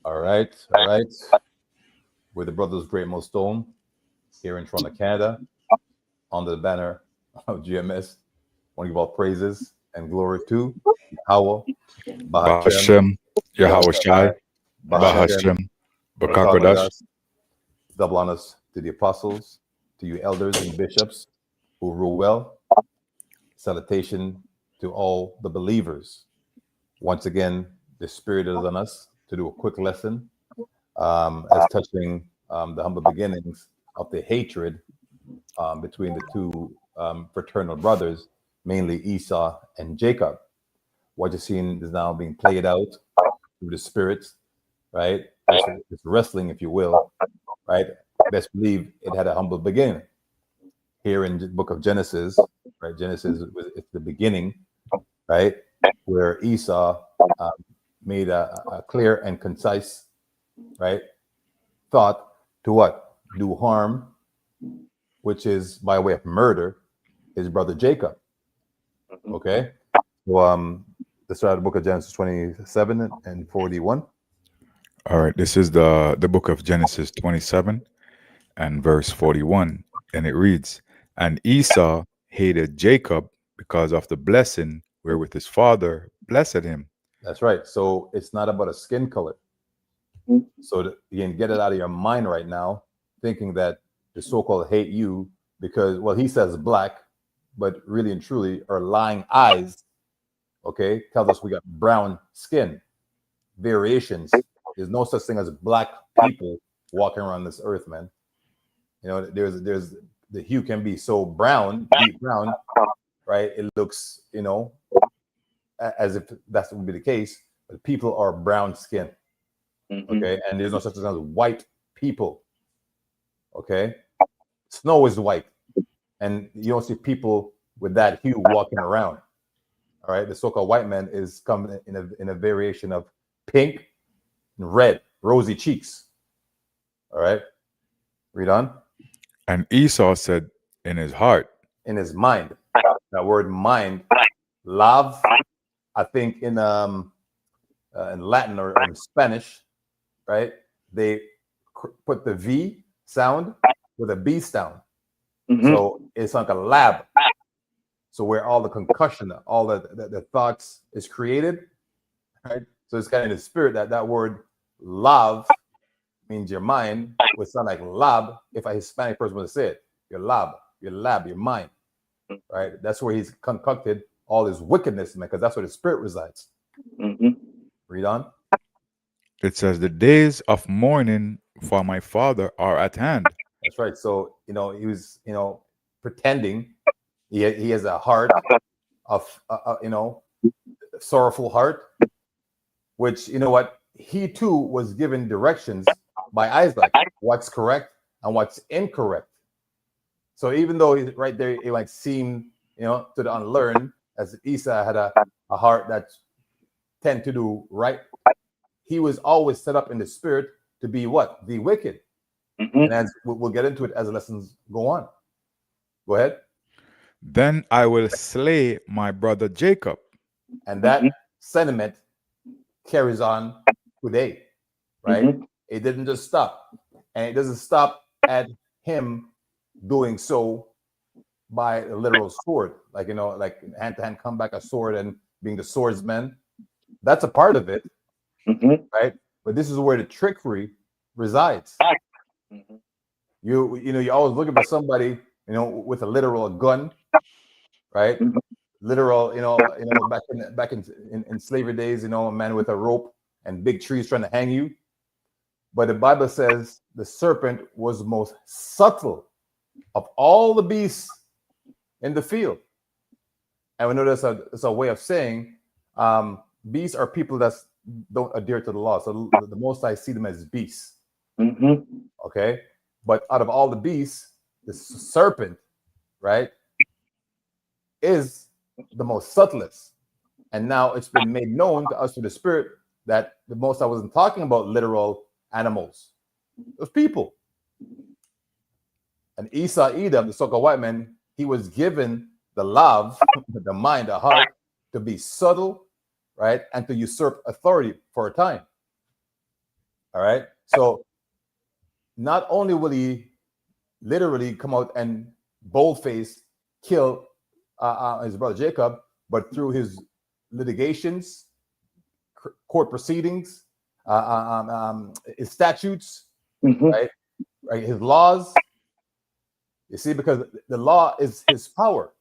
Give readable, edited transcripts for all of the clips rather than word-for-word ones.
All right, all right. We're the Brothers Great Stone here in Toronto, Canada, under the banner of GMS. Want to give all praises and glory to Yahweh, Bahashem, Bahashem, Yahweh Yahweh Shai, Shaddai, Bahashem, Bahashem, Bakakodash. Bakakodas. Double honors to the apostles, to you elders and bishops who rule well. Salutation to all the believers. Once again, the Spirit is on us to do a quick lesson as touching the humble beginnings of the hatred between the two fraternal brothers, mainly Esau and Jacob. What you're seeing is now being played out through the spirits, right? It's wrestling, if you will, right? Best believe it had a humble beginning. Here in the book of Genesis, right? Genesis it's the beginning, right? Where Esau um, made a clear and concise, right, thought to what? Do harm, which is by way of murder, his brother Jacob. Okay. So let's start the book of Genesis 27 and 41. All right, this is the book of Genesis 27 and verse 41. And it reads, And Esau hated Jacob because of the blessing wherewith his father blessed him. That's right. So it's not about a skin color. So you can get it out of your mind right now, thinking that the so-called hate you because, well, he says black, but really and truly our lying eyes, okay, tells us we got brown skin variations. There's no such thing as black people walking around this earth, man. You know, there's the hue can be so brown, deep brown, right? It looks, you know, as if that would be the case, but people are brown skin, okay? And there's no such thing as white people, okay? Snow is white, and you don't see people with that hue walking around. All right, the so-called white man is coming in a variation of pink and red, rosy cheeks. All right, read on. And Esau said in his heart, In his mind, that word mind, love, I think in Latin or in Spanish, right? They put the V sound with a B sound, so it's like a lab. So where all the concussion, all the thoughts is created, right? So it's kind of the spirit that word love means your mind would sound like lab if a Hispanic person would say it. Your lab, your mind, right? That's where he's concocted all his wickedness, man, because that's where the spirit resides. Read on. it says, The days of mourning for my father are at hand. That's right. So you know he was pretending he has a heart of sorrowful heart, which you know what he too was given directions by Isaac, what's correct and what's incorrect. So even though he's right there, it like seemed, to the unlearned, as Esau had a heart that tend to do right, he was always set up in the spirit to be what? The wicked. And as we'll get into it as the lessons go on. Go ahead. Then I will slay my brother Jacob. And that sentiment carries on today, right? It didn't just stop. And it doesn't stop at him doing so by a literal sword, like like hand-to-hand combat, a sword, and being the swordsman. That's a part of it, right? But this is where the trickery resides. You always looking for somebody, with a literal gun, right? Literal, back in slavery days, a man with a rope and big trees trying to hang you. But the Bible says the serpent was most subtle of all the beasts in the field. And we know that's a way of saying beasts are people that don't adhere to the law. So the most I see them as beasts. Okay. But out of all the beasts, the serpent, right, is the most subtlest. And now it's been made known to us through the spirit that the most I wasn't talking about literal animals. It was people. And Esau Edom, the so-called white man, he was given the love, the mind, the heart to be subtle, right, and to usurp authority for a time. All right. So not only will he literally come out and boldface kill his brother Jacob, but through his litigations, court proceedings, his statutes, right, his laws. You see, because the law is his power.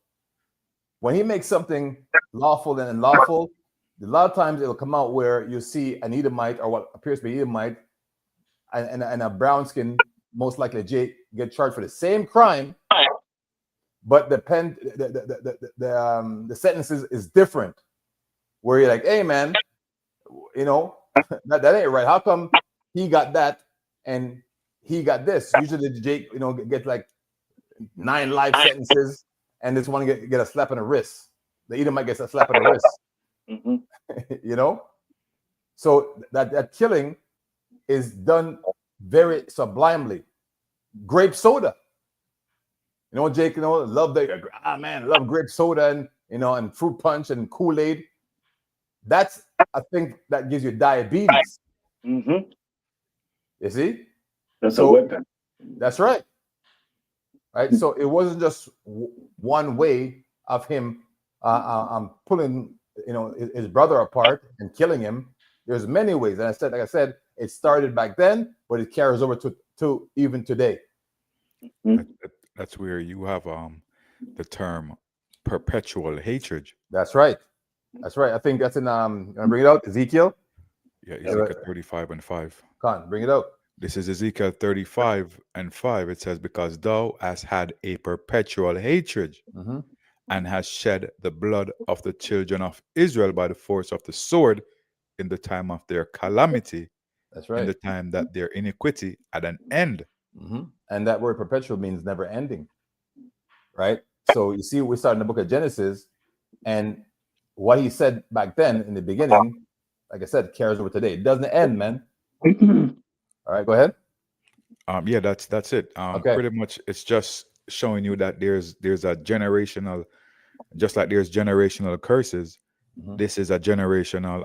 When he makes something lawful and unlawful, a lot of times it'll come out where you see an Edomite or what appears to be Edomite and a brown skin, most likely Jake, get charged for the same crime, but the sentence is different. Where you're like, hey man, that ain't right. How come he got that and he got this? Usually Jake, gets like 9 life sentences, and this one get a slap on the wrist. The Edomite gets a slap on the wrist. So that killing is done very sublimely. Grape soda. Jake, love love grape soda and fruit punch and Kool-Aid. That's a thing that gives you diabetes. You see? That's a weapon. That's right. Right. So it wasn't just one way of him pulling his brother apart and killing him. There's many ways. And like I said, it started back then, but it carries over to even today. That's where you have the term perpetual hatred. That's right. That's right. I think that's in bring it out, Ezekiel. Yeah, Ezekiel 35:5. Come on, bring it out. This is Ezekiel 35:5. It says, because thou hast had a perpetual hatred and hast shed the blood of the children of Israel by the force of the sword in the time of their calamity. That's right. In the time that their iniquity had an end. And that word perpetual means never ending. Right? So you see, we start in the book of Genesis, and what he said back then in the beginning, like I said, carries over today. It doesn't end, man. All right, go ahead. Yeah, that's it. Okay. Pretty much, it's just showing you that there's a generational, just like there's generational curses. This is a generational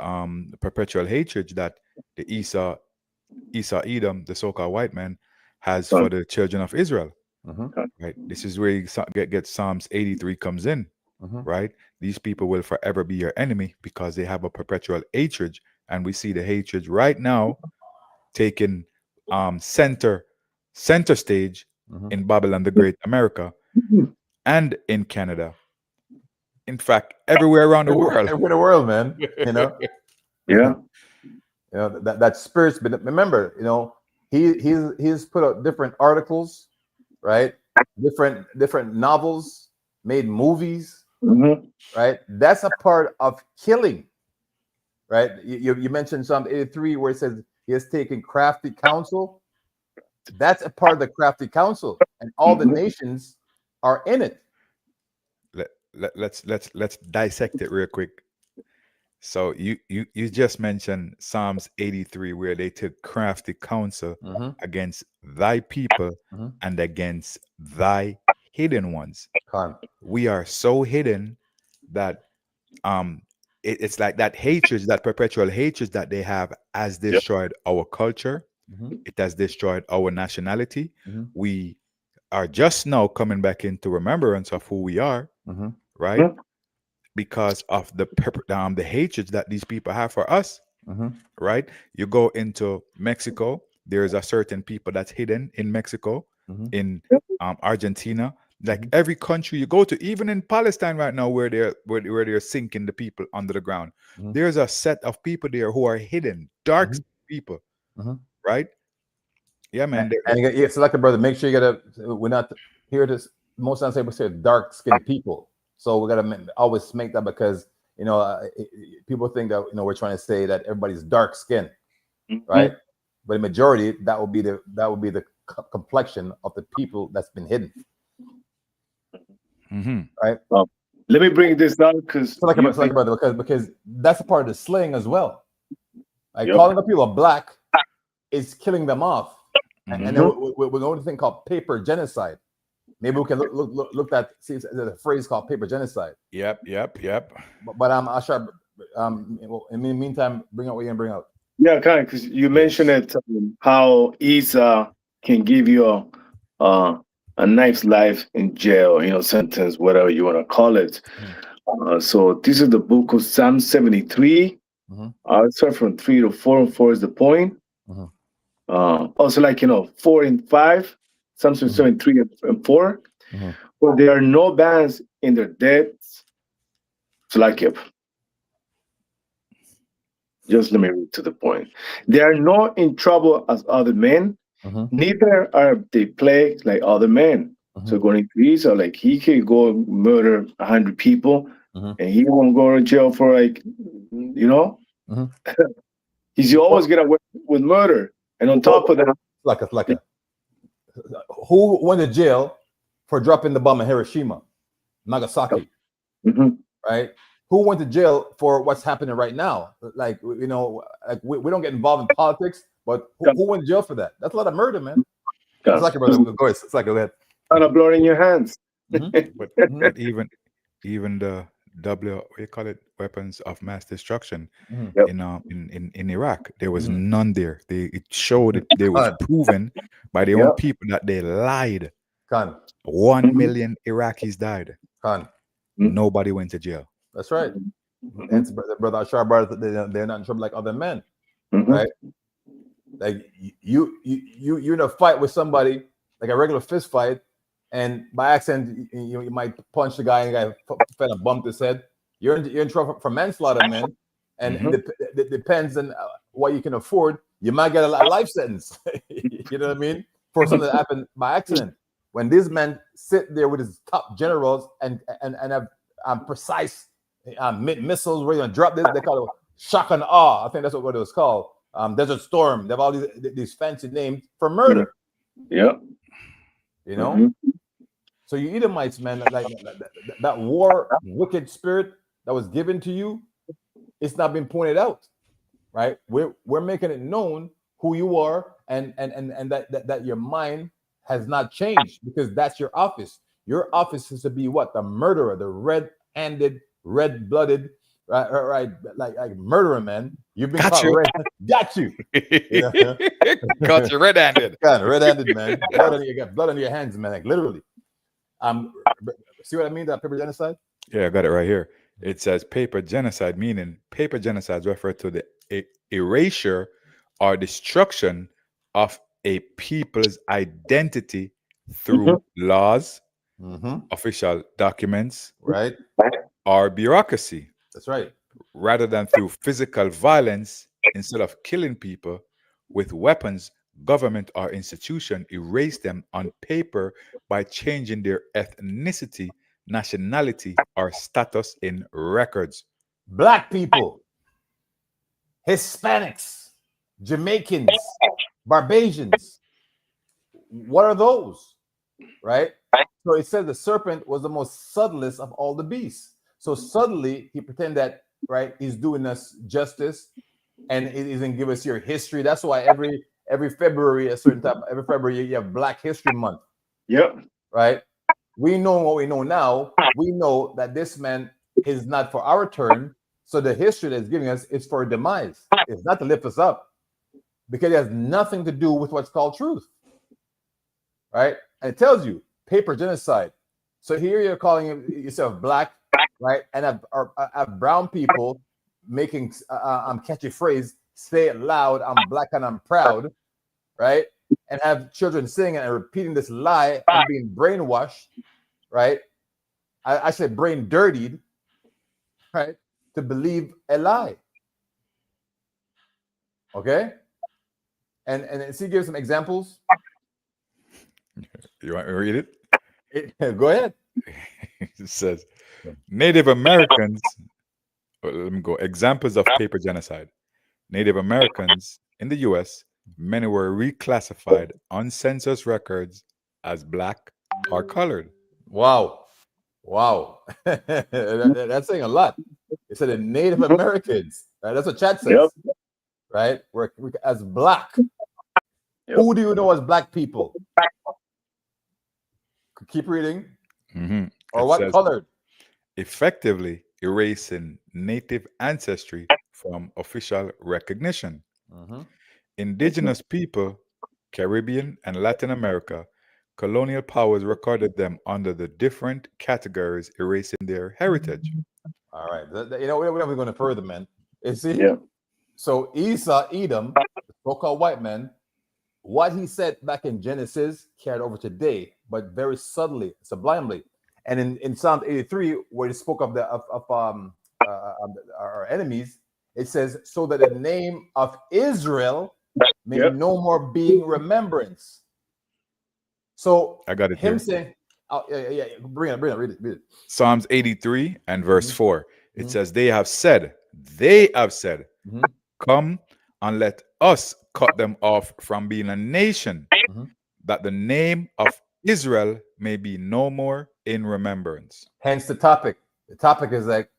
perpetual hatred that the Esau Edom, the so-called white man, has for the children of Israel. Right. This is where you get Psalms 83 comes in. Right. These people will forever be your enemy because they have a perpetual hatred, and we see the hatred right now taking center stage in Babylon the Great, America, and in Canada. In fact, everywhere around the world. Everywhere in the world, man. Yeah. That spirit's been. Remember, he's put out different articles, right? Different novels, made movies, right? That's a part of killing, right? You mentioned Psalm 83 where it says he has taken crafty counsel. That's a part of the crafty counsel, and all the nations are in it. Let's dissect it real quick. So you just mentioned Psalms 83 where they took crafty counsel against thy people and against thy hidden ones. We are so hidden that it's like that hatred, that perpetual hatred that they have has destroyed our culture. It has destroyed our nationality. We are just now coming back into remembrance of who we are, right? Because of the hatred that these people have for us, right? You go into Mexico, there's a certain people that's hidden in Mexico, in Argentina, like every country you go to, even in Palestine right now, where they're sinking the people under the ground. There's a set of people there who are hidden, dark people, right? Yeah, man. And select a brother. Make sure we're not here to most times we say dark skinned people. So we gotta always make that, because people think that we're trying to say that everybody's dark skinned, right? But in majority, that would be the complexion of the people that's been hidden, right? Let me bring this down because that's a part of the slang as well. Like calling the people black is killing them off, and then we're going to thing called paper genocide. Maybe we can look at see the phrase called paper genocide. Yep. But I'm sure well, in the meantime, bring out what you can bring out. Yeah, kind of, because you mentioned it, how Isa can give you a nice life in jail, sentence, whatever you want to call it. So this is the book of Psalm 73. Mhm. I'll start from 3 to 4, and 4 is the point. Mhm. Also, 4 and 5, Psalm 73 and 4. Mhm. Well, there are no bands in their debts. So just let me read to the point. They are not in trouble as other men, Mhm. neither are they plagued like other men. So according to Esau, he could go and murder 100 people, Mhm. and he won't go to jail for Mhm. he's always get away with murder. And on top of that, like a who went to jail for dropping the bomb in Hiroshima, Nagasaki, mhm, right? Who went to jail for what's happening right now? We don't get involved in politics, but who went to jail for that? That's a lot of murder, man. It's like, brother, go ahead. It's like, go ahead. kind of blood in your hands. But even the what you call it, weapons of mass destruction Yep. in Iraq, there was none there. It showed it. They was proven by their own people that they lied. Khan. 1 million Iraqis died. Khan. Nobody went to jail. That's right. And brother Ashar brother, they're not in trouble like other men, Mhm. right? Like you're in a fight with somebody, like a regular fist fight, and by accident you might punch the guy and the guy kind of bumped his head. You're in trouble for manslaughter, man. And it depends on what you can afford. You might get a life sentence. You know what I mean? For something that happened by accident. When these men sit there with his top generals and have precise missiles ready to drop this, they call it shock and awe. I think that's what it was called. Desert Storm. They have all these fancy names for murder. Yeah. You know? So you Edomites, man, like that war wicked spirit that was given to you, it's not been pointed out, right? We're making it known who you are and that your mind has not changed, because that's your office. Your office is to be what? The murderer, the red-handed, red-blooded, right, like murderer, man. You've been caught red. Got you. Yeah. Caught you red-handed. God, red-handed, man. You got blood on your hands, man. Like literally. See what I mean? That paper genocide. Yeah, I got it right here. It says paper genocide, meaning paper genocides refer to the erasure or destruction of a people's identity through laws, official documents, right, or bureaucracy. That's right. Rather than through physical violence. Instead of killing people with weapons, government or institution erase them on paper by changing their ethnicity, nationality, or status in records. Black people, Hispanics, Jamaicans, Barbadians. What are those? Right? So it says the serpent was the most subtlest of all the beasts. So subtly, he pretended that, right, he's doing us justice, and it isn't give us your history. That's why every February, a certain time, every February you have Black History Month. Yep. Right? We know what we know now. We know that this man is not for our turn. So the history that's giving us is for demise. It's not to lift us up, because it has nothing to do with what's called truth. Right? And it tells you paper genocide. So here you're calling yourself black, right? And have brown people making catchy phrase, say it loud, I'm black and I'm proud, right? And have children singing and repeating this lie and being brainwashed, right? I said brain dirtied, right? To believe a lie. Okay? And see, give some examples. You want me to read it? Go ahead. It says, Native Americans, let me go, examples of paper genocide. Native Americans in the U.S., many were reclassified on census records as black or colored. Wow. That's saying a lot. It said the Native Americans, right? That's what chat says, right? We're as black. Yep. Who do you know as black people? Keep reading. Or what colored? Effectively, erasing native ancestry from official recognition. Mhm. Indigenous people, Caribbean and Latin America, colonial powers recorded them under the different categories, erasing their heritage. All right. You know, we're never going further, man. You see? Yeah. So Esau, Edom, the so-called white man, what he said back in Genesis carried over today, but very subtly, sublimely. And in Psalm 83, where it spoke of our enemies, it says, so that the name of Israel may Yep. no more be in remembrance. So I got it him here. saying, oh, yeah, bring it, read it. Psalms 83 and verse Mhm. 4. It Mhm. says, they have said, Mhm. come and let us cut them off from being a nation, Mhm. that the name of Israel may be no more in remembrance. Hence the topic. The topic is like,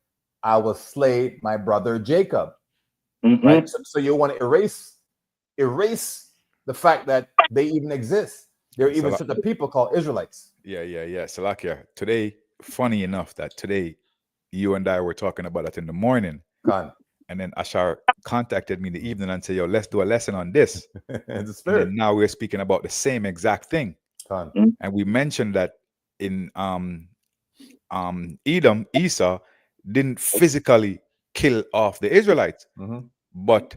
I will slay my brother Jacob. Mhm. Right? So you want to erase the fact that they even exist. There are even certain people called Israelites. Yeah. Salakia, today, funny enough that today you and I were talking about it in the morning. Khan. And then Ashar contacted me in the evening and said, yo, let's do a lesson on this. It's the And spirit. then now we're speaking about the same exact thing. Khan. And we mentioned that in Edom, Esau didn't physically kill off the Israelites, Mhm. but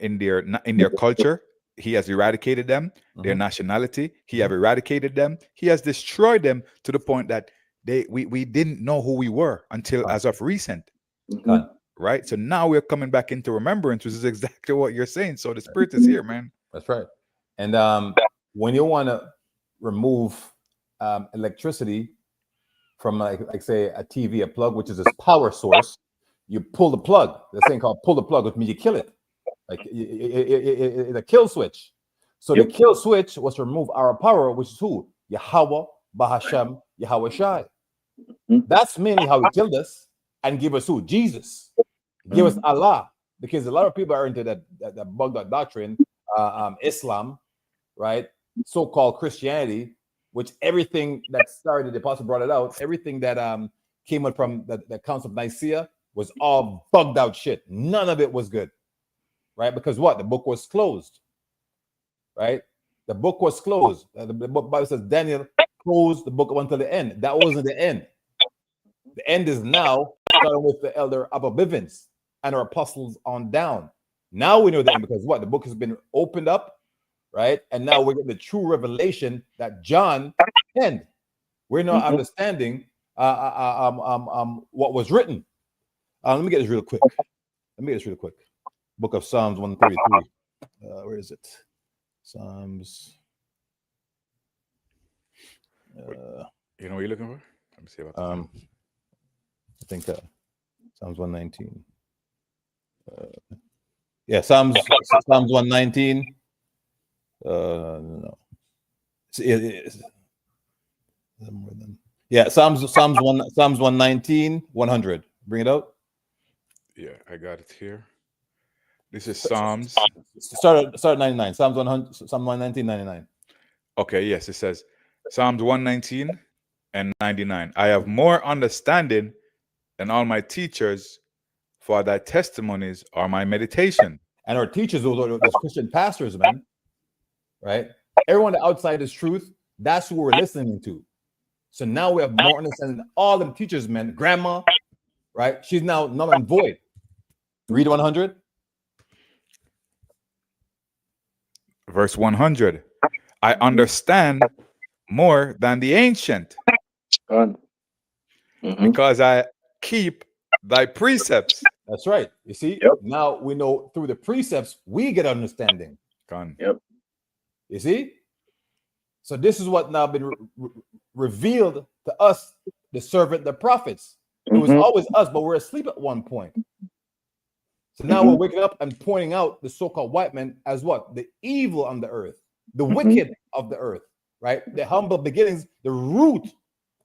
in their culture, he has eradicated them. Their Mhm. nationality, he have eradicated them. He has destroyed them to the point that we didn't know who we were until as of recent. Khan. Right? So now we're coming back into remembrance, which is exactly what you're saying. So the spirit is here, man. That's right. And when you want to remove electricity from like say a TV, a plug, which is its power source, you pull the plug. The thing called pull the plug, which means you kill it. Like it's a kill switch. So the kill switch was to remove our power, which is who? Yahweh, Bahashem, Yahweh Shai. That's mainly how he killed us and give us who? Jesus. Give us Allah. Because a lot of people are into that bugged out doctrine, Islam, right? So-called Christianity, which everything that started, the apostle brought it out, everything that came out from the Council of Nicaea was all bugged out shit. None of it was good. Right? Because what? The book was closed. Right? The book was closed. The Bible says Daniel closed the book up until the end. That wasn't the end. The end is now, starting with the elder Abba Bivens and our apostles on down. Now we know the end because what? The book has been opened up, right? And now we're getting the true revelation that John penned. We're now understanding what was written. Let me get this real quick. Book of Psalms 133. Where is it? Psalms. You know what you're looking for? Let me see about I think Psalms 119. Yeah, Psalms 119. No. Yeah, Psalms 119, 100. Bring it out. Yeah, I got it here. This is Psalms. Start at 99. Psalms 100, Psalm 119, 99. Okay, yes, it says Psalms 119 and 99. I have more understanding than all my teachers, for thy testimonies are my meditation. And our teachers, those Christian pastors, man, right? Everyone outside this truth, that's who we're listening to. So now we have more understanding than all them teachers, man. Grandma, right? She's now null and void. Read 100. Verse 100. I understand more than the ancient, because I keep thy precepts. That's right. You see, now we know through the precepts we get understanding. You see, so this is what now been revealed to us, the servant, the prophets. It was always us, but we're asleep at one point. So now we're waking up and pointing out the so-called white men as what? The evil on the earth, the wicked of the earth, right? The humble beginnings, the root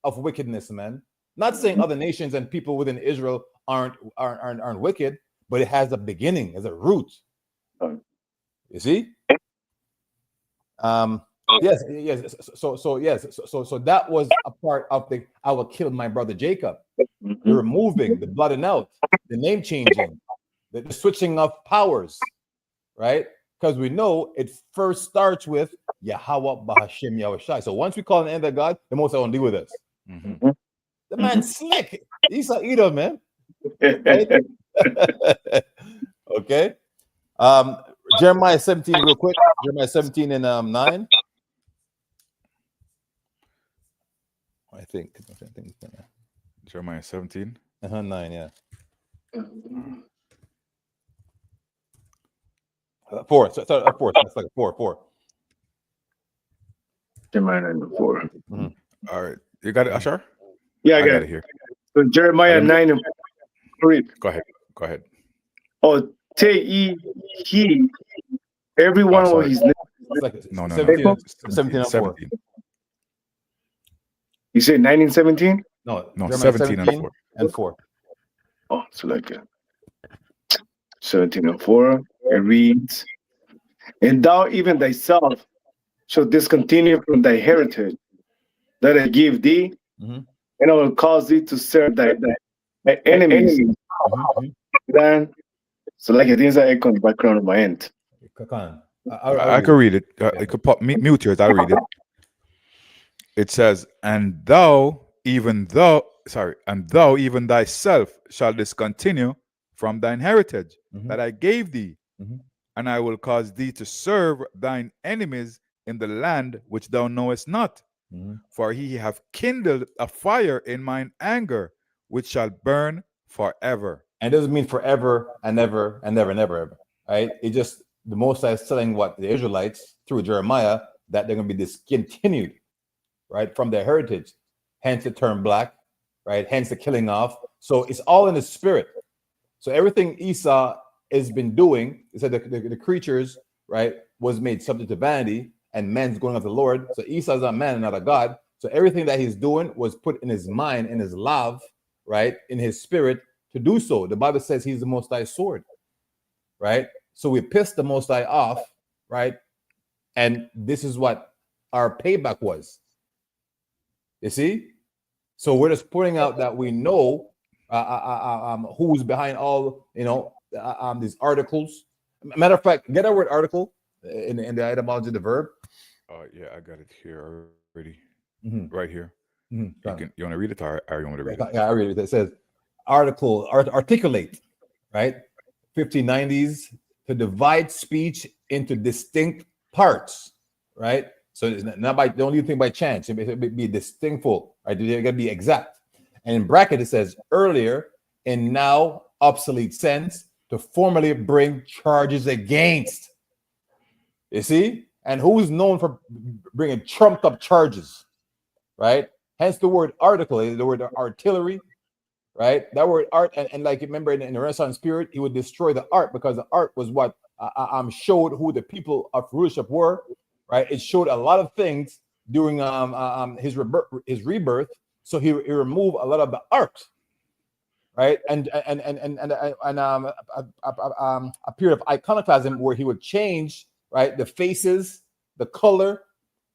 of wickedness, man. Not saying other nations and people within Israel aren't wicked, but it has a beginning, as a root. You see? Yes, yes. So that was a part of the I will kill my brother Jacob. The Mhm. removing, the blotting out, the name changing, the switching of powers, right? Because we know it first starts with Yahweh Bahashim Yahushai. So once we call on the end of God, the most I want to deal with us. Mhm. The man's slick. He's a eater, man. Right? Okay. Jeremiah 17, real quick. Jeremiah 17 and 9. I think. Jeremiah 17. 9, yeah. 4. So, 4. That's like 4. Jeremiah 9:4. All right. You got it, Ashar? Yeah, I I got got it. it here. So Jeremiah 9:3. Go ahead. Go ahead. Oh, take ye heed, every one of sorry. his name. It's like No. 17, 17 and 4. 17. You said 1917? No, No, Jeremiah 17 and 4. and 4. Oh, so like 17:4. It reads, and thou even thyself shalt discontinue from thy heritage that I give thee, Mhm. and I will cause thee to serve thy enemies. Then, so like things are echoing in the background of my end. Kakan. I can read it. It could pop mute yours. I'll read it. It says, and thou even thyself shall discontinue from thine heritage that I gave thee, and I will cause thee to serve thine enemies in the land which thou knowest not. For he have kindled a fire in mine anger, which shall burn forever. And it doesn't mean forever and never and never, never, ever. Right? It just the Most High is telling what the Israelites through Jeremiah that they're going to be discontinued, right, from their heritage. Hence the term black, right? Hence the killing off. So it's all in the spirit. So everything Esau has been doing, it said the creatures, right, was made subject to vanity, and man's going after the Lord. So Esau's not man and not a God. So everything that he's doing was put in his mind, in his love, right, in his spirit to do so. The Bible says he's the Most High sword, right? So we pissed the Most High off, right? And this is what our payback was. You see? So we're just pointing out that we know who's behind all, these articles. Matter of fact, get our word article in the etymology of the verb. Yeah, I got it here already. Mhm. Right here. Mhm. You want to read it, or you want me to read it? Yeah, I read it. It says article, articulate, right? 1590s, to divide speech into distinct parts, right? So it's not by, don't you think by chance, it be distinctful, right? They're going to be exact. And in bracket, it says earlier in now obsolete sense to formally bring charges against. You see? And who's known for bringing trumped up charges, right? Hence the word article, the word artillery, right? That word art, and like remember in the Renaissance period, he would destroy the art because the art was what showed who the people of rulership were, right? It showed a lot of things during his rebirth. So he removed a lot of the art, right? And a period of iconoclasm where he would change, right, the faces, the color,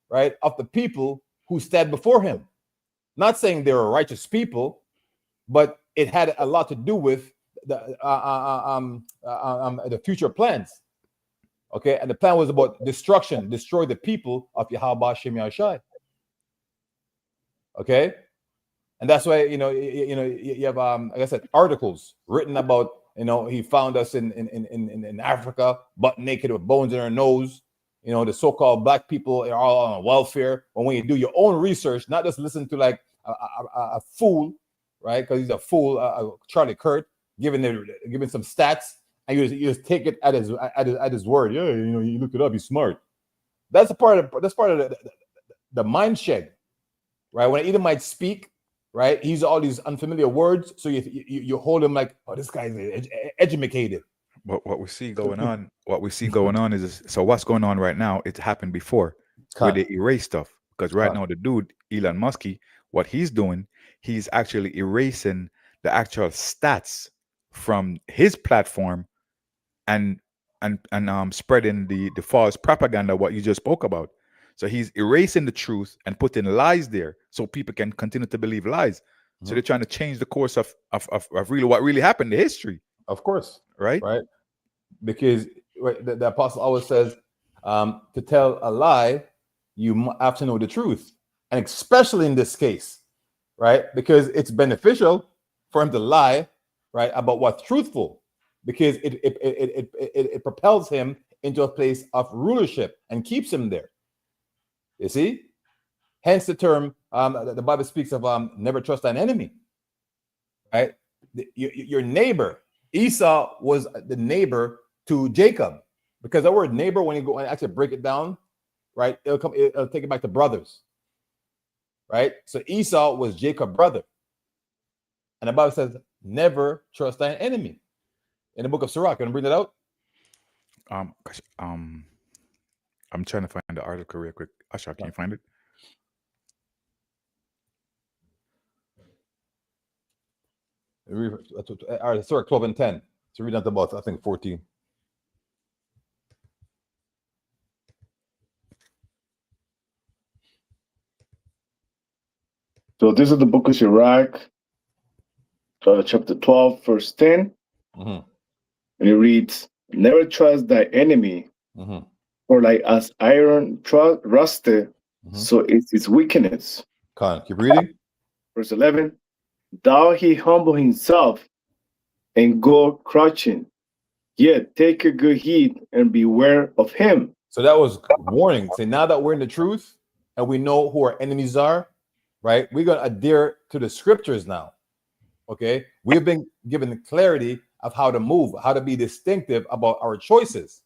right, of the people who stood before him. Not saying they were righteous people, but it had a lot to do with the future plans. Okay, and the plan was about destruction, destroy the people of Yahweh Shem Yahushai. Okay, and that's why you have like I said, articles written about he found us in Africa, butt naked with bones in our nose. The so-called black people are all on welfare. But when you do your own research, not just listen to like a fool, right? Because he's a fool, Charlie Kirk, giving some stats, and you just take it at his word. Yeah, you look it up. He's smart. That's part of the mind shed, right? When an Edomite speak, right, he's all these unfamiliar words, so you hold him like, oh, this guy's educated. What we see going on, is so what's going on right now. It happened before where they erase stuff because right now the dude Elon Musk, what he's doing, he's actually erasing the actual stats from his platform and spreading the false propaganda what you just spoke about. So he's erasing the truth and putting lies there so people can continue to believe lies. So they're trying to change the course of really what really happened in history. Of course. Right? Right. Because the apostle always says, to tell a lie, you have to know the truth. And especially in this case, right? Because it's beneficial for him to lie, right, about what's truthful, because it propels him into a place of rulership and keeps him there. You see? Hence the term, the Bible speaks of never trust an enemy, right? Your neighbor, Esau was the neighbor to Jacob, because the word neighbor, when you go and actually break it down, right, it'll take it back to brothers, right? So Esau was Jacob's brother. And the Bible says, never trust thine enemy. In the book of Sirach, can you bring that out? I'm trying to find the article real quick. Asha, can you find it? All right, Sirach 12 and 10. So read down to about, I think, 14. So this is the book of Sirach, chapter 12, verse 10. And it reads, never trust thy enemy, for like as iron rusted, so is his weakness. Keep reading. Verse 11, thou he humble himself and go crouching, yet take a good heed and beware of him. So that was warning. Say, now that we're in the truth and we know who our enemies are, right? We're going to adhere to the scriptures now. Okay? We've been given the clarity of how to move, how to be distinctive about our choices,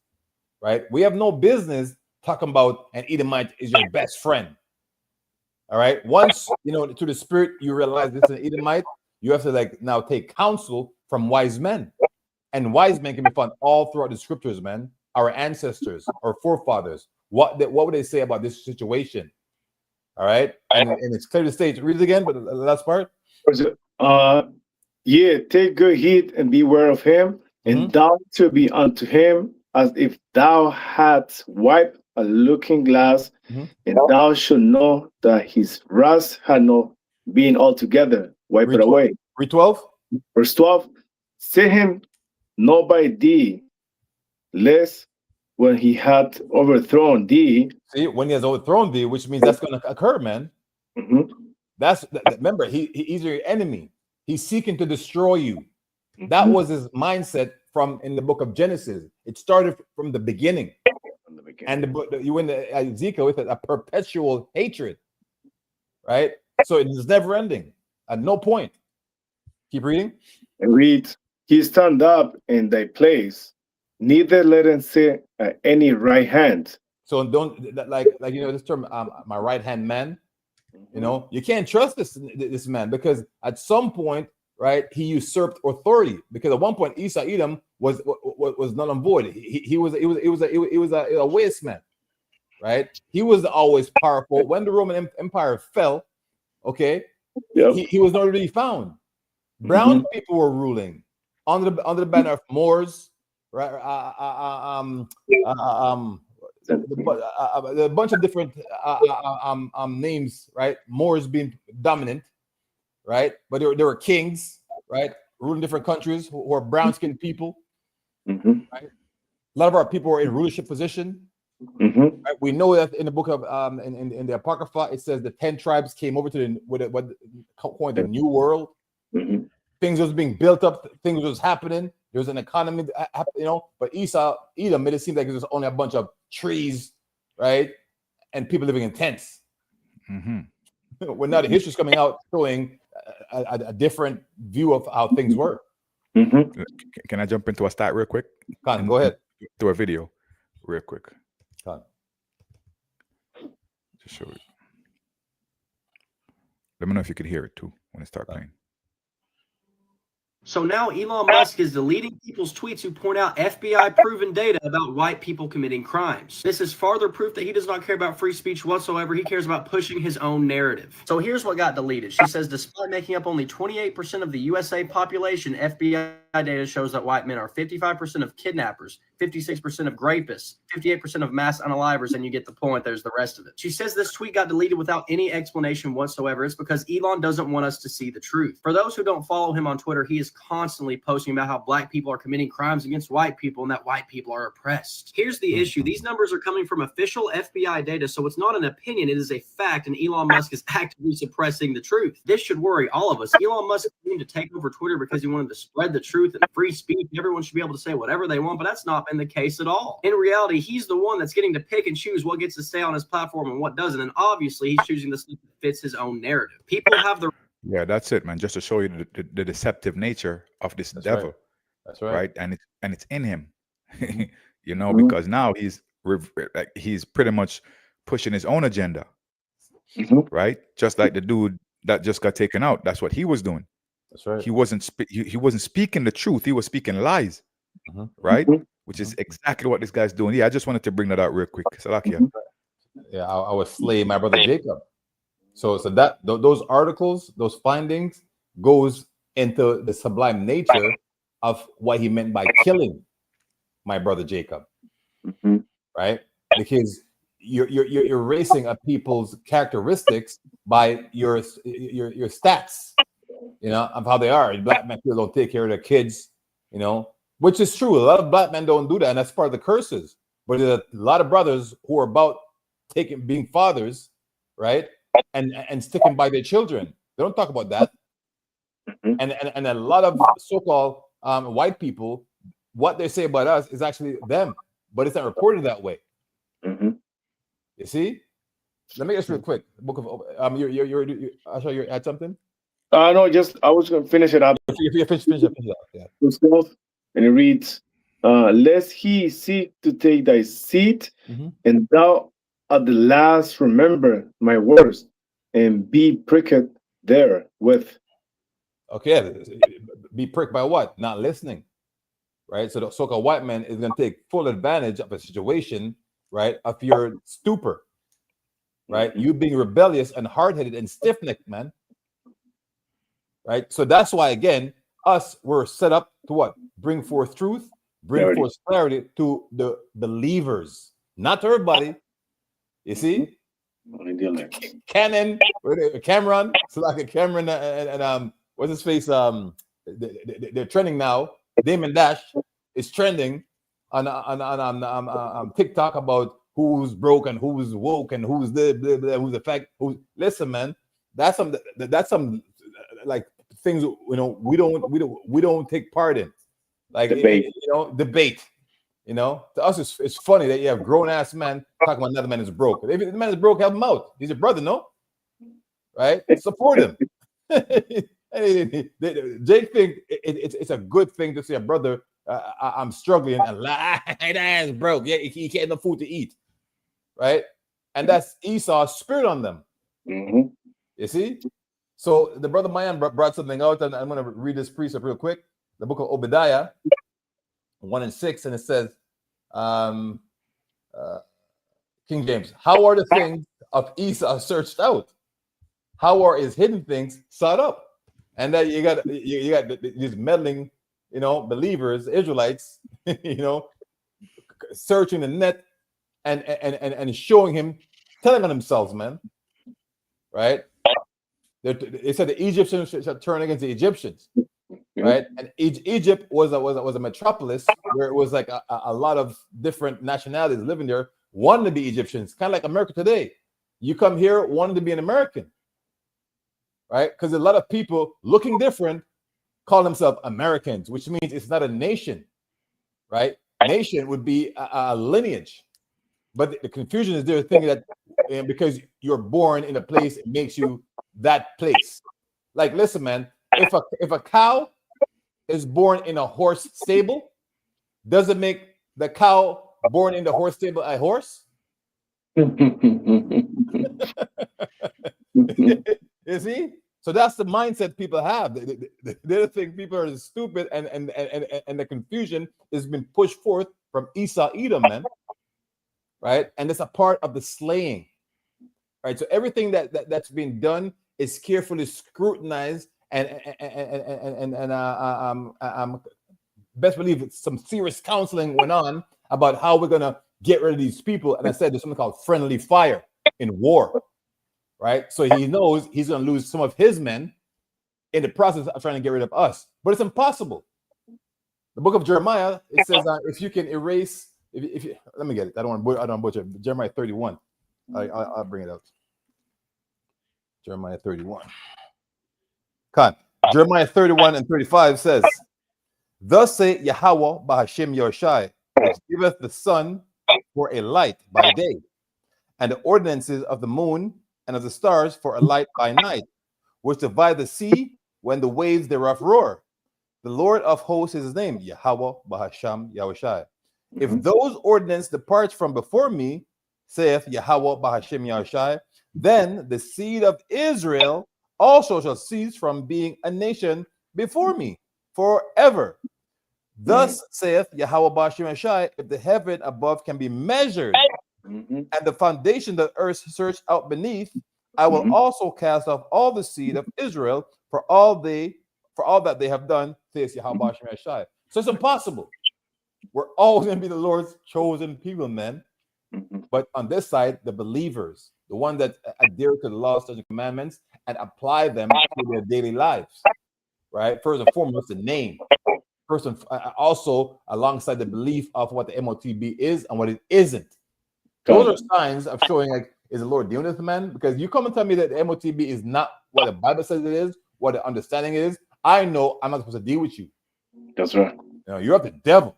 right? We have no business talking about an Edomite is your best friend. All right? Once, to the spirit, you realize this is an Edomite, you have to now take counsel from wise men. And wise men can be found all throughout the scriptures, man. Our ancestors, our forefathers, what would they say about this situation? All right, and it's clear to state. Read it again, but the last part. Yeah, take good heed and beware of him, and thou to be unto him as if thou hadst wiped a looking glass, and thou should know that his wrath had not been altogether wiped away. Read 12. Verse 12. Say him not by thee, lest when he had overthrown thee. See, when he has overthrown thee, which means that's going to occur, man. Remember, he's your enemy. He's seeking to destroy you. That was his mindset from in the book of Genesis. It started from the beginning. And you in the Ezekiel with a perpetual hatred, right? So it is never ending at no point. Keep reading. And read, he stand up in thy place, neither let him sit at any right hand. So don't this term, my right hand man. You can't trust this man, because at some point, right, he usurped authority. Because at one point, Esau Edom was null and void. He was a waste man, right? He was always powerful. When the Roman Empire fell, okay, he was nowhere to be found. Brown people were ruling under the banner of Moors, right? A bunch of different names, right? Moors being dominant, right? But there were kings, right? Ruling different countries who are brown-skinned people, right? A lot of our people were in rulership position. Right? We know that in the book of in the Apocrypha, it says the 10 tribes came over to what called the New World. Things was being built up, things was happening. There was an economy, but Edom made it seem like it was only a bunch of trees, right? And people living in tents. When now the history's coming out showing a different view of how things were. Can I jump into a stat real quick? Go ahead. Do a video real quick. Just show it. Let me know if you can hear it too when it starts playing. So now Elon Musk is deleting people's tweets who point out FBI-proven data about white people committing crimes. This is farther proof that he does not care about free speech whatsoever. He cares about pushing his own narrative. So here's what got deleted. She says, despite making up only 28% of the USA population, FBI data shows that white men are 55% of kidnappers, 56% of rapists, 58% of mass unalivers, and you get the point. There's the rest of it. She says this tweet got deleted without any explanation whatsoever. It's because Elon doesn't want us to see the truth. For those who don't follow him on Twitter, he is constantly posting about how black people are committing crimes against white people and that white people are oppressed. Here's the issue. These numbers are coming from official FBI data, so it's not an opinion, it is a fact, and Elon Musk is actively suppressing the truth. This should worry all of us. Elon Musk claimed to take over Twitter because he wanted to spread the truth and free speech. Everyone should be able to say whatever they want, but that's not been the case at all. In reality, he's the one that's getting to pick and choose what gets to stay on his platform and what doesn't, and obviously he's choosing the stuff that fits his own narrative. People have the Yeah, that's it, man. Just to show you the deceptive nature of this That's devil, right. That's right. right? And it's in him, you know, Mhm. because now he's pretty much pushing his own agenda, Mhm. right? Just like the dude that just got taken out. That's what he was doing. That's right. He wasn't he wasn't speaking the truth. He was speaking lies, Mhm. right? Mhm. Which is exactly what this guy's doing. Yeah, I just wanted to bring that out real quick. Salakia. Mhm. Yeah, I would slay my brother Jacob. So that those articles, those findings, goes into the sublime nature of what he meant by killing my brother Jacob, Mhm. right? Because you're erasing a people's characteristics by your stats, you know, of how they are. Black men people don't take care of their kids, you know, which is true. A lot of black men don't do that, and that's part of the curses. But there's a lot of brothers who are about being fathers, right? And sticking by their children. They don't talk about that. Mhm. And a lot of so-called white people, what they say about us is actually them, but it's not reported that way. Mhm. You see? Let me get this real quick. Book of you I'll show you add something. No, I was gonna finish it up. You finish it. Yeah. Himself, and it reads, lest he seek to take thy seat, Mhm. and thou at the last remember my words, and be pricked therewith. Okay. Be pricked by what? Not listening. Right. So the so-called white man is going to take full advantage of a situation, right? Of your stupor, right? Mhm. You being rebellious and hard-headed and stiff-necked, man. Right. So that's why, again, us were set up to what? Bring forth truth, bring Clarity. forth clarity to the believers, not to everybody. You see, Only the elect. Cameron, so like Cameron and what's his face? They're trending now. Damon Dash is trending on TikTok about who's broke and who's woke and who's who's the fact. Listen, man, that's some like things we don't take part in, like Debate. debate. To us it's funny that you have grown ass men talking about another man is broke. If the man is broke, help him out. He's a brother, no? Right? Support him. Jake think it's a good thing to see a brother. I'm struggling and that is broke. Yeah, he can't have no food to eat, right? And that's Esau's spirit on them. Mhm. You see? So the brother Mayan brought something out, and I'm going to read this precept real quick. The book of Obadiah 1:6, and it says, King James, how are the things of Esau searched out? How are his hidden things sought up? And that you got these meddling, believers, Israelites, searching the net and showing him, telling on themselves, man, right? They said the Egyptians should turn against the Egyptians, right? And Egypt was a metropolis where it was like a lot of different nationalities living there, wanting to be Egyptians, kind of like America today. You come here wanting to be an American, right? Because a lot of people looking different call themselves Americans, which means it's not a nation, right? Nation would be a lineage. But the confusion is they're thinking that because you're born in a place, it makes you that place. Like, listen, man, if a cow is born in a horse stable, does it make the cow born in the horse stable a horse? You see? So that's the mindset people have. They think people are stupid, and the confusion has been pushed forth from Esau Edom, man. Right? And it's a part of the slaying. Right? So everything that's been done is carefully scrutinized and best believe some serious counseling went on about how we're gonna get rid of these people. And I said there's something called friendly fire in war, right? So he knows he's gonna lose some of his men in the process of trying to get rid of us, but it's impossible. The book of Jeremiah, it says if you can erase, if you, let me get it. I don't want to butcher it. Jeremiah 31. I'll bring it out. Jeremiah 31. Jeremiah 31 and 35 says, "Thus say Yahweh Bahashem Yoshai, which giveth the sun for a light by day, and the ordinances of the moon and of the stars for a light by night, which divide the sea when the waves thereof roar. The Lord of hosts is his name, Yahweh Bahasham Yahushai. If those ordinances depart from before me, saith Yahweh Bahashem Yahushai, then the seed of Israel also shall cease from being a nation before me forever. Thus saith Yahweh Bahashem Yahushai, if the heaven above can be measured, and the foundation of the earth searched out beneath, I will also cast off all the seed of Israel for all that they have done, says Yahweh Bahashem Yahushai." So it's impossible. We're always going to be the Lord's chosen people, men. But on this side, the believers, the one that adhere to the laws, statutes, and commandments, and apply them to their daily lives, right? First and foremost, the name. First and also alongside the belief of what the MOTB is and what it isn't. Those are signs of showing, like, is the Lord dealing with man? Because you come and tell me that the MOTB is not what the Bible says it is, what the understanding is. I know I'm not supposed to deal with you. That's right. You know, you're of the devil.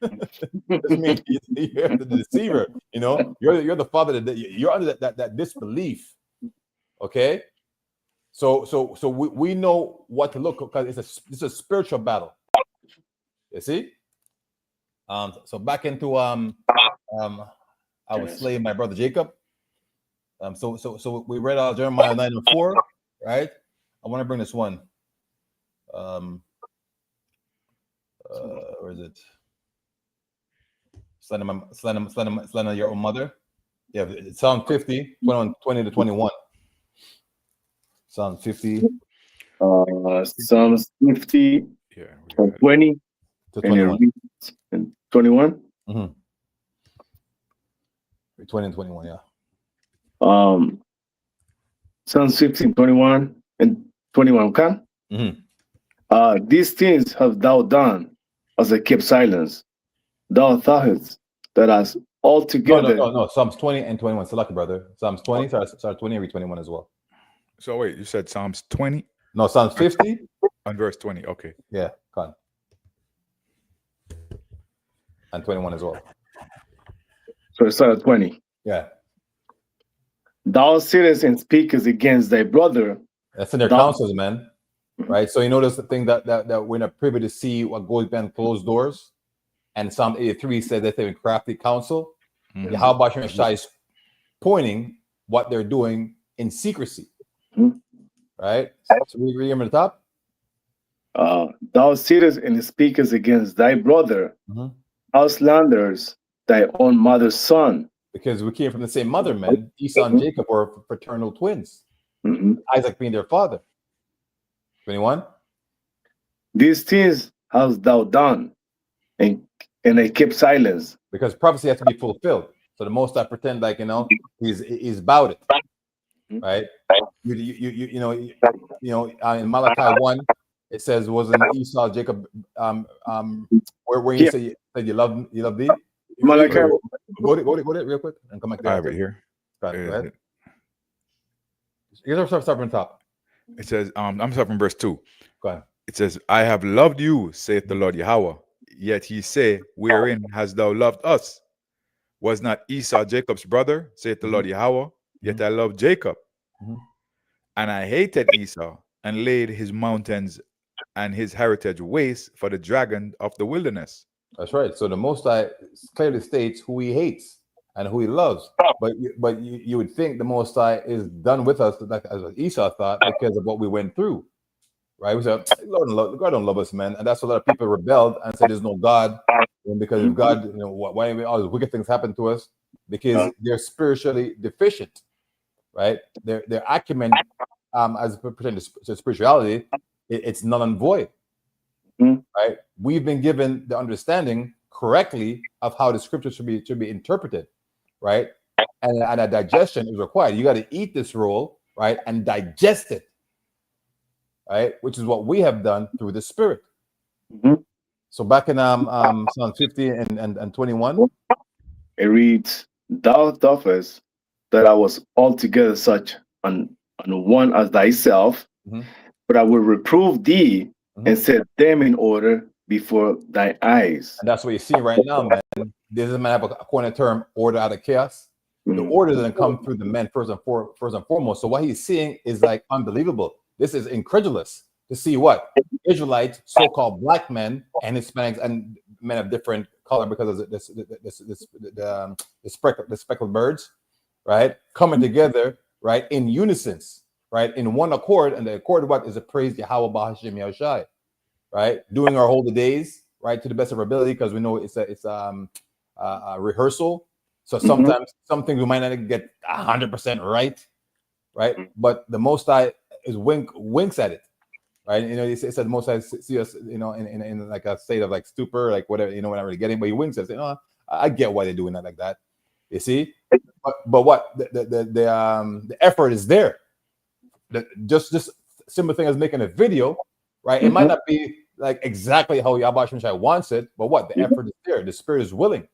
That means you're the deceiver. You know, you're the father that you're under that disbelief. Okay, so we know what to look, because it's a spiritual battle. You see. So back into I was slaying my brother Jacob. So we read out Jeremiah 9 and 4, right? I want to bring this one. Where is it? Slander your own mother. Yeah, it's Psalm 50, 20 to 21. Psalm 50. Psalms 50, Yeah. from 20 to 21. And 21. 20 and 21, yeah. Psalms 15, 21 and 21. Okay. These things have thou done as I kept silence. Thou thoughtest that as altogether. No. Psalms 20 and 21. Select, brother. Psalms 20, start 20 and read 21 as well. So wait, you said Psalms 20? No, Psalms 50 and verse 20. Okay. Yeah, come on. And 21 as well. So it started 20. Yeah. Thou sittest and speakest against thy brother. That's in their councils, man. Right. So you notice the thing that we're not privy to see what goes behind closed doors. And Psalm 83 said that they're in crafty counsel. Yahweh Bahashem Yahushai is pointing what they're doing in secrecy. Right? So we read them at the top. Thou sittest and speakest against thy brother. Thou slanderest thy own mother's son. Because we came from the same mother, man. Esau and Jacob were fraternal twins. Isaac being their father. 21. These things hast thou done, and I kept silence. Because prophecy has to be fulfilled. So the Most High pretend like, you know, he's about it. Right? You know, in Malachi 1, it says, wasn't Esau, Jacob, where you say you love thee? Malachi. Go to real quick and come back there. I have it here. Go ahead. You start from the top. It says, I'm starting from verse 2. Go ahead. It says, I have loved you, saith the Lord Yahweh. Yet he say, wherein hast thou loved us? Was not Esau Jacob's brother, saith the Lord Yahweh? Yet I loved Jacob. And I hated Esau, and laid his mountains and his heritage waste for the dragon of the wilderness. That's right. So the Most High clearly states who he hates and who he loves. But you would think the Most High is done with us, like as Esau thought, because of what we went through. Right? We said, God don't love us, man. And that's a lot of people rebelled and said there's no God. And because of God, you know, why all these wicked things happen to us? Because they're spiritually deficient. Right? Their acumen, as it pertains to spirituality, it's null and void. right? We've been given the understanding correctly of how the scripture should be interpreted, right? And a digestion is required. You got to eat this roll, right, and digest it, right? Which is what we have done through the Spirit. So back in Psalm 50 and 21, it reads, "Thou doffest that I was altogether such an one as thyself, but I will reprove thee and set them in order before thy eyes." and that's what you see right now, man. This is man have a corner term, order out of chaos. The order doesn't come through the men first and foremost. So what he's seeing is like unbelievable. This is incredulous to see what Israelites, so-called black men and Hispanics and men of different color because of the speckled birds, right, coming together, right, in unison, right, in one accord. And the accord, what is a praise Yahweh Bahashim Yahushai, right, doing our holy days, right, to the best of our ability, because we know it's a rehearsal. So sometimes some things we might not get 100% right? But the Most High is winks at it, right? You know, he said the Most High see us, you know, in like a state of like stupor, like whatever, you know, we're not really getting, but he winks at it. Oh, I get why they're doing that like that. You see, but what the effort is there. Just simple thing as making a video, right? It might not be like exactly how Yahweh Shai wants it, but what the effort is there. The Spirit is willing.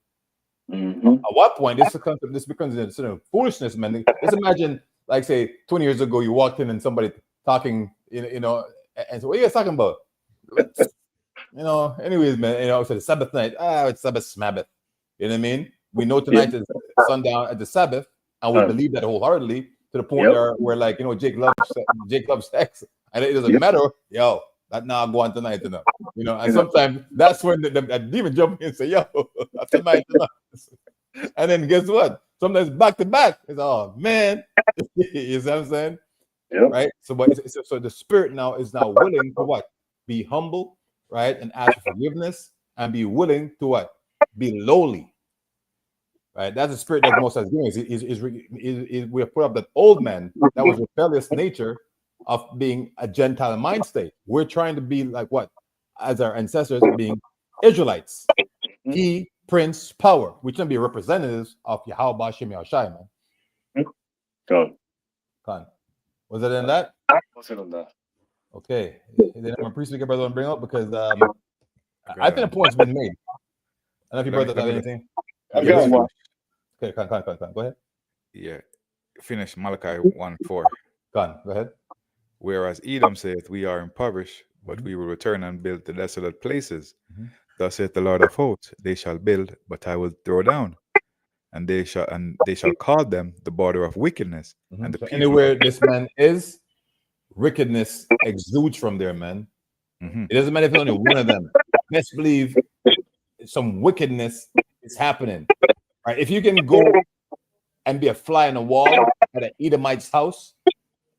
At what point this becomes a sort of foolishness, man? Just imagine, like, say 20 years ago, you walked in and somebody talking, you know, and so what are you guys talking about? You know, anyways, man, you know, so the Sabbath night, it's Sabbath. You know what I mean? We know tonight is sundown at the Sabbath, and we believe that wholeheartedly to the point where like, you know, Jake loves sex, and it doesn't matter, yo. That now go on tonight, you know, and sometimes that's when the demon jump in and say, yo, that's tonight. And then guess what? Sometimes back to back. It's man, you see what I'm saying? Right. So, so the Spirit now is now willing to what? Be humble, right, and ask for forgiveness, and be willing to what? Be lowly. Right. That's the Spirit that the Most High is giving. We have put up that old man that was rebellious nature of being a Gentile mind state. We're trying to be like what? As our ancestors being Israelites. He, Prince, power. We're trying to be representatives of Yahweh Bashim Yahushai, man. Con. Was it in that? Was it on that? Okay. Then I'm a priest speaker brother want to bring up because I think the point's been made. I don't know if you brother have anything. I got one. Okay, con. Go ahead. Yeah. Finish Malachi 1:4. Con, go ahead. Whereas Edom saith, we are impoverished, but we will return and build the desolate places. Thus saith the Lord of hosts, they shall build, but I will throw down, and they shall call them the border of wickedness. And the so anywhere this man is, wickedness exudes from there, man. It doesn't matter if it's only one of them. Best believe some wickedness is happening. Right? If you can go and be a fly on the wall at an Edomite's house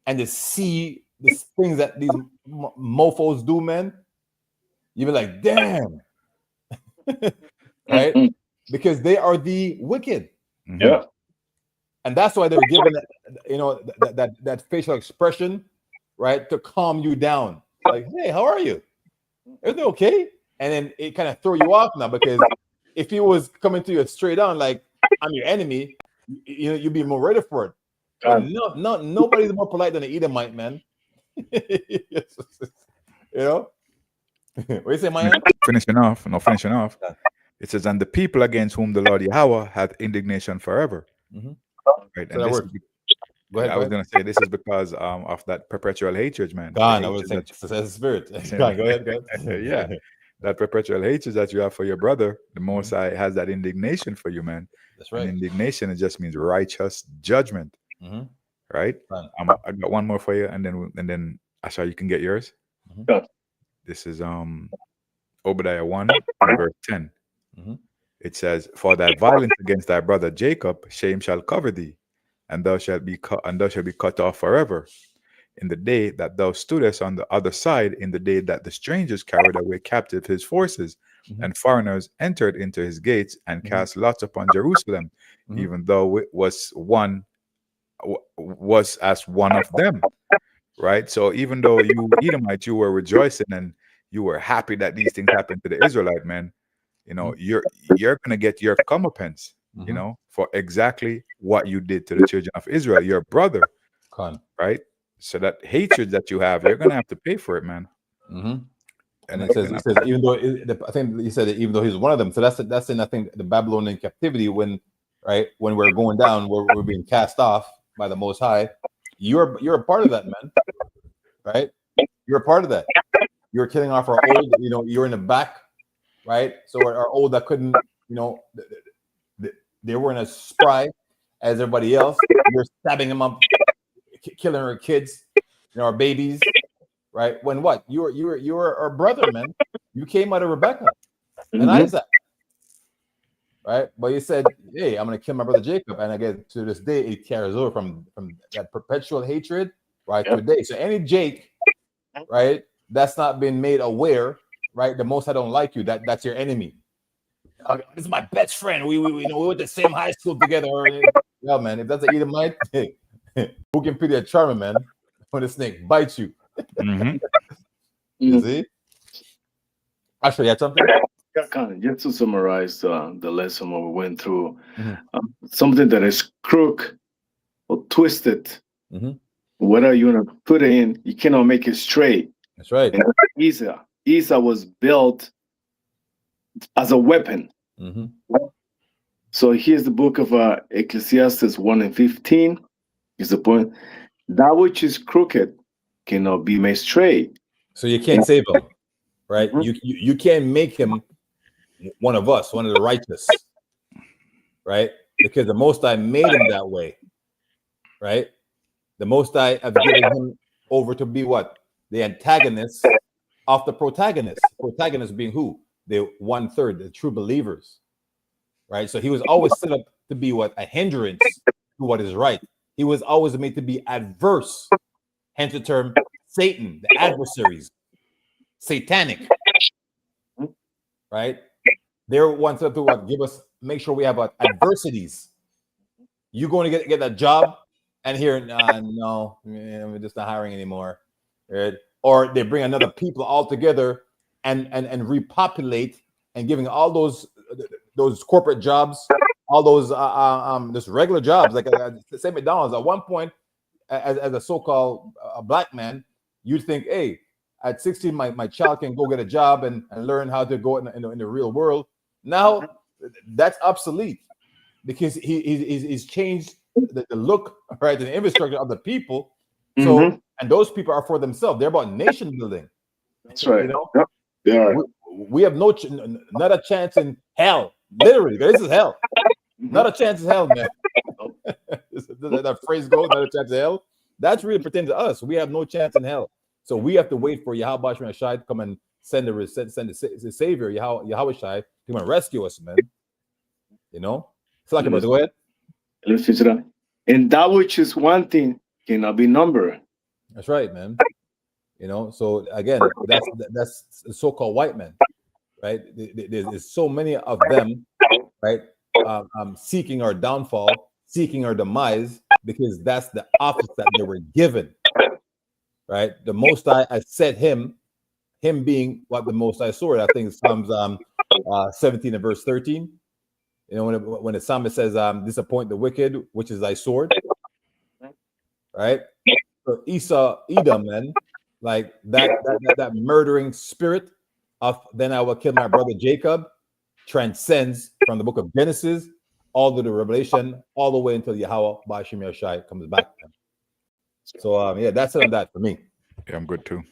and just see the things that these mofos do, man, you be like, damn. Right? Because they are the wicked. Yeah. And that's why they're given you know, that facial expression, right, to calm you down. Like, hey, how are you? Everything okay? And then it kind of throw you off now, because if he was coming to you straight on, like, I'm your enemy, you know, you'd be more ready for it. Nobody's more polite than an Edomite, man. You know? What do you say, Maya? Finishing off. It says, and the people against whom the Lord Yahweh hath indignation forever. Right. So And that go ahead. I was going to say this is because of that perpetual hatred, man. God, I was saying, that's the Spirit. Go ahead. Yeah. That perpetual hatred that you have for your brother, the Most High has that indignation for you, man. That's right. And indignation, it just means righteous judgment. Right? I got one more for you, and then Asha, you can get yours. This is Obadiah 1, verse 10. It says, for thy violence against thy brother Jacob, shame shall cover thee, and thou shalt be cut off forever. In the day that thou stoodest on the other side, in the day that the strangers carried away captive his forces, and foreigners entered into his gates and cast lots upon Jerusalem, even though it was as one of them. Right? So even though you Edomites, you were rejoicing and you were happy that these things happened to the Israelite, man, you know, you're gonna get your comeuppance, you know, for exactly what you did to the children of Israel, your brother, right? So that hatred that you have, you're gonna have to pay for it, man. And it says, even though I think he said that even though he's one of them. So that's in, I think, the Babylonian captivity, when we're going down, we're being cast off by the Most High. You're a part of that, man. Right? You're a part of that. You're killing off our old. You know, you're in the back, right? So our old that couldn't, you know, they weren't as spry as everybody else. You're stabbing them up, killing our kids, you know, our babies. Right? When what? You were our brother, man. You came out of Rebecca and Isaac. Right? But you said, hey, I'm gonna kill my brother Jacob. And again, to this day, it carries over from that perpetual hatred, right, today. So any Jake, right, that's not been made aware, right? The Most I don't like you, that's your enemy. This is my best friend. We know we went to the same high school together. Yeah, man. If that's an Edomite, who can pity a charmer, man, when the snake bites you? You see? Actually, you had something? Yeah, kind of. Just to summarize the lesson what we went through, something that is crooked or twisted, whether you want to put it in, you cannot make it straight. That's right. And Esau was built as a weapon. So here's the book of Ecclesiastes 1:15. Is the point: that which is crooked cannot be made straight. So you can't save him, right? You can't make him one of us, one of the righteous, right? Because the Most High made him that way, right? The Most High have given him over to be what? The antagonist of the protagonist. Protagonist being who? The 1/3, the true believers, right? So he was always set up to be what? A hindrance to what is right. He was always made to be adverse. Hence the term Satan, the adversaries, satanic, right? They're ones that to what? Make sure we have adversities. You going to get that job, and here, no, we're just not hiring anymore, right? Or they bring another people all together and repopulate and giving all those corporate jobs, all those just regular jobs, like say McDonald's. At one point, as a so-called black man, you'd think, hey, at 16, my child can go get a job and learn how to go in the real world. Now that's obsolete because he's changed the look, right, the infrastructure of the people. So and those people are for themselves. They're about nation building. That's right. You know, they are. We have not a chance in hell. Literally, this is hell. Not a chance in hell, man. that phrase goes, not a chance in hell. That's really pertaining to us. We have no chance in hell. So we have to wait for Yahweh Shai to come and send the Savior, Yahweh Shai, to come and rescue us, man. You know? It's like about, go ahead. And that which is one thing cannot be numbered. That's right, man. You know, so again, that's the so-called white men, right? There's so many of them, right? Seeking our downfall, seeking our demise, because that's the office that they were given, right? The Most High has set him being what the Most High sword. I think Psalms 17 and verse 13. You know, when the psalmist says, "Disappoint the wicked, which is thy sword," right? So Edom, man, like that murdering spirit of then I will kill my brother Jacob transcends from the book of Genesis all to the Revelation, all the way until Yahweh Ba'ashem Yashai comes back. So yeah, that's it on that for me. Yeah, I'm good too.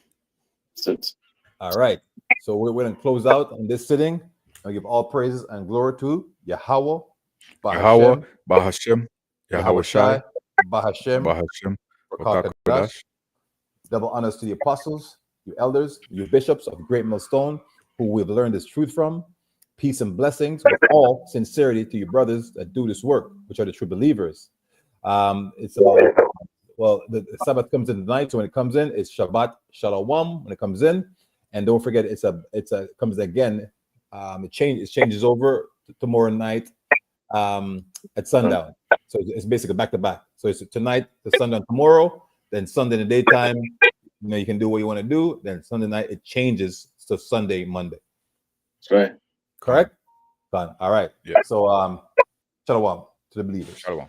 All right. So we're going to close out on this sitting. I give all praises and glory to Yahweh Ba'ashem, Yahweh Shai, Ba'ashem, Kodash. Double honors to the apostles, you elders, you bishops of Great Millstone, who we've learned this truth from. Peace and blessings with all sincerity to your brothers that do this work, which are the true believers. It's about, well, the Sabbath comes in the night, so when it comes in, it's Shabbat Shalom when it comes in, and don't forget it comes again. It changes over tomorrow night at sundown. So it's basically back to back. So it's tonight to sundown tomorrow, then Sunday in the daytime. You know, you can do what you want to do. Then Sunday night it changes to Sunday, Monday. That's right. Correct? Done. All right. Yeah. So, shalom to the believers. Shalom.